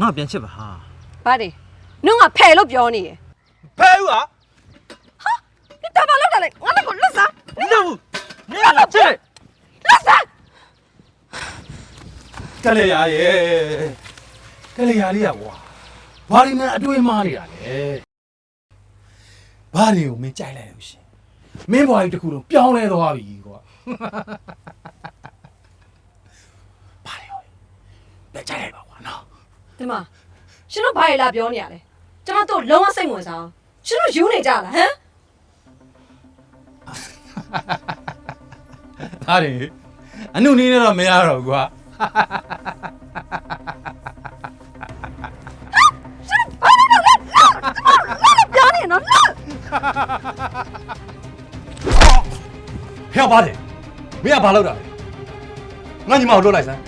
ငါပြန်ချစ်ပါဟာ ဘာတွေနင်ကဖယ်လို့ပြောနေရ ဖဲဦးဟာ 你打把老大来，我那个垃圾， လောက်နင်ကချစ် 垃圾！ ကလေးရရဲ့ကလေးရလေးရကွာဘာလို့လဲအတွေးမားနေတာလဲဘာတွေကိုမင်းကြိုက်လိုက်လို့ရှင်မင်းဘွားကြီးတစ်ခုလုံးပြောင်းလဲသွားပြီကွာဘာလို့လဲကြိုက်လိုက်ပါကွာနော် 对嘛？ရှင်တို့ဘာလဲပြောနေရလဲကျွန်တော်တို့လုံးဝစိတ်ဝင်စားရှင်တို့ယူနေကြလားဟမ် အားရအနုနည်းနဲ့တော့မရတော့ကွာ ပြောနေနော် ဖျောက်ပါတယ်မင်းကဘာလုပ်တာလဲငါညီမကိုလွတ်လိုက်စမ်း